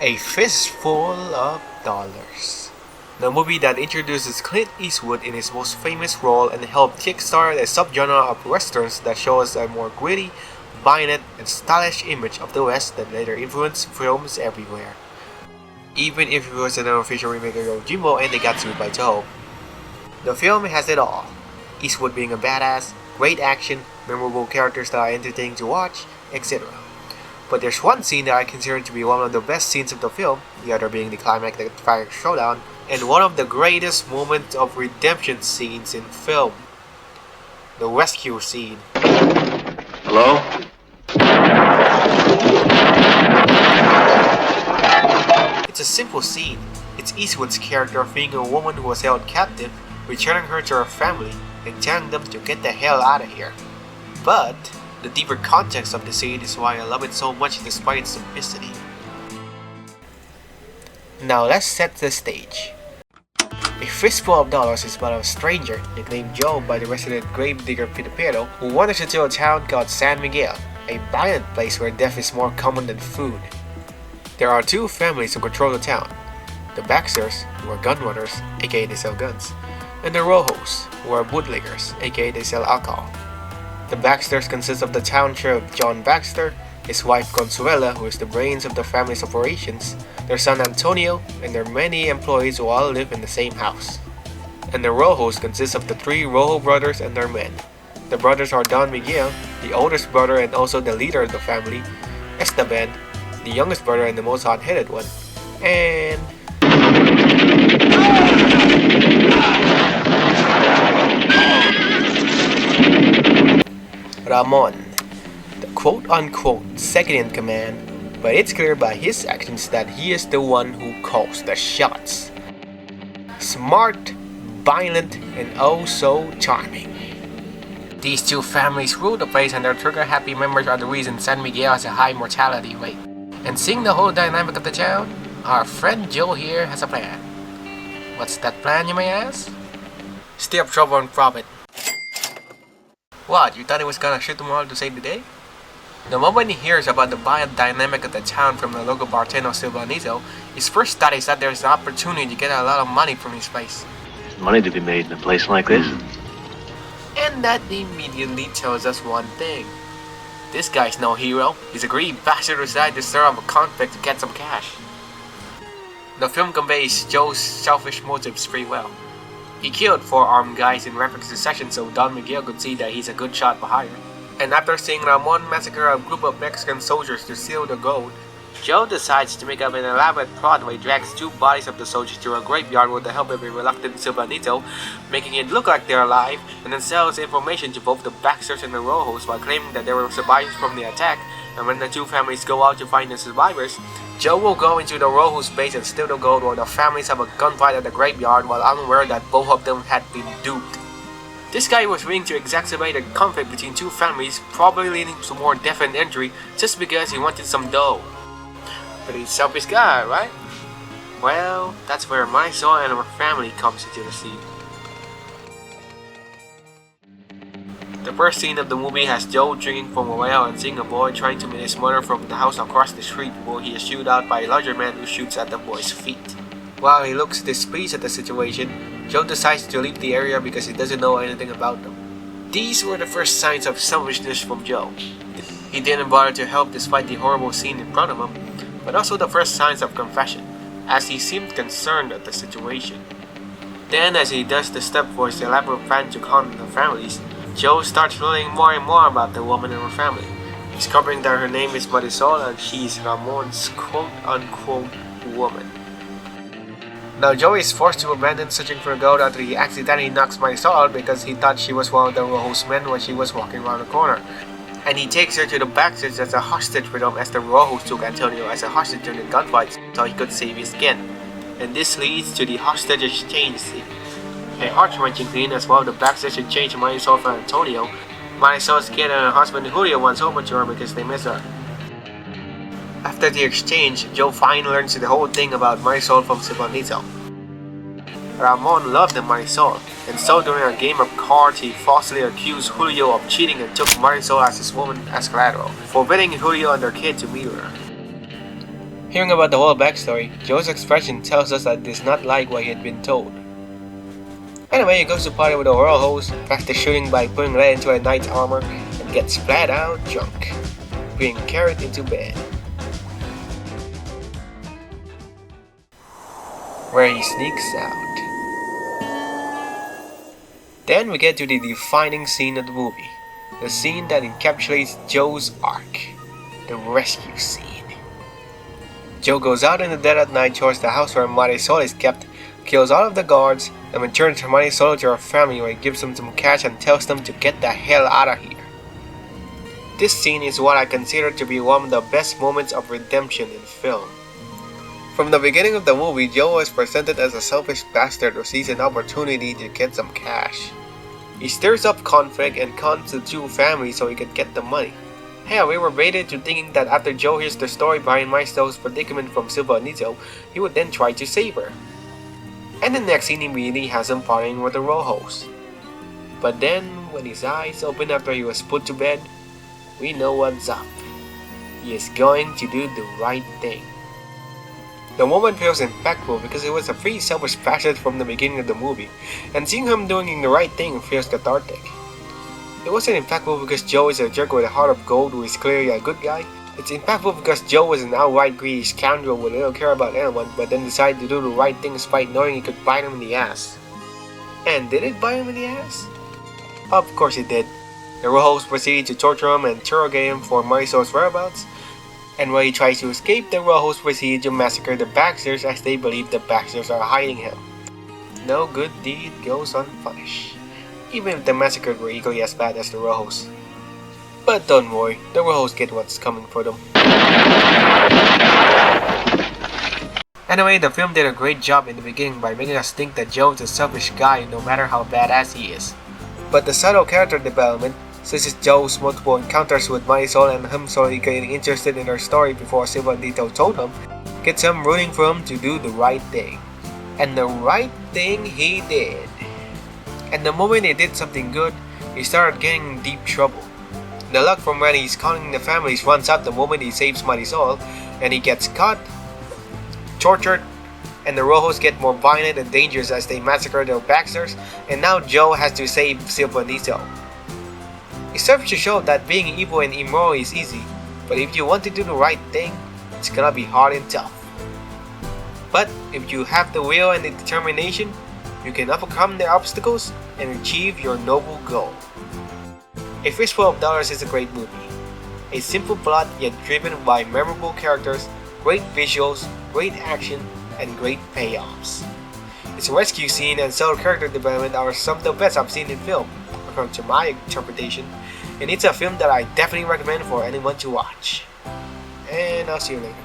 A Fistful of Dollars. The movie that introduces Clint Eastwood in his most famous role and helped kickstart a subgenre of westerns that shows a more gritty, violent, and stylish image of the West that later influenced films everywhere. Even if it was an unofficial remake of Jimbo and they got sued by Toho. The film has it all. Eastwood being a badass, great action, memorable characters that are entertaining to watch, etc. But there's one scene that I consider to be one of the best scenes of the film, the other being the climactic fire showdown, and one of the greatest moments of redemption scenes in film. The rescue scene. Hello? It's a simple scene. It's Eastwood's character freeing a woman who was held captive, returning her to her family, and telling them to get the hell out of here. But the deeper context of the scene is why I love it so much despite its simplicity. Now let's set the stage. A Fistful of Dollars is about a stranger nicknamed Joe by the resident gravedigger Pitapero who wanders into a town called San Miguel, a violent place where death is more common than food. There are two families who control the town. The Baxters, who are gun runners, aka they sell guns, and the Rojos, who are bootleggers, aka they sell alcohol. The Baxters consist of the town sheriff John Baxter, his wife Consuela, who is the brains of the family's operations, their son Antonio, and their many employees who all live in the same house. And the Rojos consist of the three Rojo brothers and their men. The brothers are Don Miguel, the oldest brother and also the leader of the family, Esteban, the youngest brother and the most hot-headed one, and Ramon, the quote-unquote second-in-command, but it's clear by his actions that he is the one who calls the shots. Smart, violent, and oh so charming. These two families rule the place and their trigger-happy members are the reason San Miguel has a high mortality rate. And seeing the whole dynamic of the town, our friend Joe here has a plan. What's that plan, you may ask? Stir up trouble and profit. What, you thought he was gonna shoot them all to save the day? The moment he hears about the violent dynamic of the town from the local bartender Silvanito, his first thought is that there's an opportunity to get a lot of money from his place. There's money to be made in a place like this. And that immediately tells us one thing. This guy's no hero. He's a greedy bastard who decided to stir up a conflict to get some cash. The film conveys Joe's selfish motives pretty well. He killed 4 armed guys in rapid succession so Don Miguel could see that he's a good shot for hire. And after seeing Ramon massacre a group of Mexican soldiers to steal the gold, Joe decides to make up an elaborate plot where he drags 2 bodies of the soldiers to a graveyard with the help of a reluctant Silvanito, making it look like they're alive, and then sells information to both the Baxters and the Rojos while claiming that they were survivors from the attack. And when the 2 families go out to find the survivors, Joe will go into the Rojos' base and steal the gold while the families have a gunfight at the graveyard while unaware that both of them had been duped. This guy was willing to exacerbate a conflict between 2 families, probably leading to more death and injury just because he wanted some dough. Pretty selfish guy, right? Well, that's where Marisol and her family comes into the scene. The first scene of the movie has Joe drinking from a well and seeing a boy trying to meet his mother from the house across the street where he is shot out by a larger man who shoots at the boy's feet. While he looks displeased at the situation, Joe decides to leave the area because he doesn't know anything about them. These were the first signs of selfishness from Joe. He didn't bother to help despite the horrible scene in front of him, but also the first signs of confession, as he seemed concerned at the situation. Then as he does the step for his elaborate plan to con the families, Joe starts learning more and more about the woman and her family, discovering that her name is Marisol and she is Ramon's quote-unquote woman. Now Joe is forced to abandon searching for gold after he accidentally knocks Marisol out because he thought she was one of the Rojo's men when she was walking around the corner. And he takes her to the Baxters as a hostage with him as the Rojos took Antonio as a hostage during the gunfight so he could save his skin. And this leads to the hostage exchange scene. A heart-wrenching scene as well. The Baxters exchange Marisol for Antonio. Marisol's kid and her husband Julio wants over to her because they miss her. After the exchange, Joe finally learns the whole thing about Marisol from Silvanito. Ramon loved Marisol, and so during a game of cards he falsely accused Julio of cheating and took Marisol as his woman as collateral, forbidding Julio and their kid to meet her. Hearing about the whole backstory, Joe's expression tells us that he does not like what he had been told. Anyway, he goes to party with the royal host, practice shooting by putting Red into a knight's armor, and gets flat out drunk, being carried into bed, where he sneaks out. Then we get to the defining scene of the movie, the scene that encapsulates Joe's arc, the rescue scene. Joe goes out in the dead of night towards the house where Mathis is kept, kills all of the guards, and returns Mathis to her family where he gives them some cash and tells them to get the hell out of here. This scene is what I consider to be one of the best moments of redemption in film. From the beginning of the movie, Joe was presented as a selfish bastard who sees an opportunity to get some cash. He stirs up conflict and cons the two families so he could get the money. Hell, we were baited to thinking that after Joe hears the story behind Maestro's predicament from Silvanito, he would then try to save her. And the next scene immediately has him partying with the row host. But then, when his eyes open after he was put to bed, we know what's up. He is going to do the right thing. The moment feels impactful because it was a pretty selfish bastard from the beginning of the movie, and seeing him doing the right thing feels cathartic. It wasn't impactful because Joe is a jerk with a heart of gold who is clearly a good guy. It's impactful because Joe was an outright greedy scoundrel with little care about anyone, but then decided to do the right thing despite knowing it could bite him in the ass. And did it bite him in the ass? Of course it did. The row host proceeded to torture him and interrogate him for Marisol's whereabouts, and when he tries to escape, the row host proceeded to massacre the Baxters as they believe the Baxters are hiding him. No good deed goes unpunished, even if the massacred were equally as bad as the row hosts. But don't worry, the row hosts get what's coming for them. Anyway, the film did a great job in the beginning by making us think that Joe is a selfish guy no matter how badass he is. But the subtle character development, such as Joe's multiple encounters with Marisol and him slowly getting interested in her story before Silvanito told him, gets him rooting for him to do the right thing. And the right thing he did. And the moment he did something good, he started getting in deep trouble. The luck from when he's calling the families runs out the moment he saves Marisol, and he gets caught, tortured, and the Rojos get more violent and dangerous as they massacre the Baxters, and now Joe has to save Silvanito. It serves to show that being evil and immoral is easy, but if you want to do the right thing, it's gonna be hard and tough. But if you have the will and the determination, you can overcome the obstacles and achieve your noble goal. A Fistful of Dollars is a great movie. A simple plot yet driven by memorable characters, great visuals, great action, and great payoffs. Its rescue scene and subtle character development are some of the best I've seen in film, according to my interpretation, and it's a film that I definitely recommend for anyone to watch. And I'll see you later.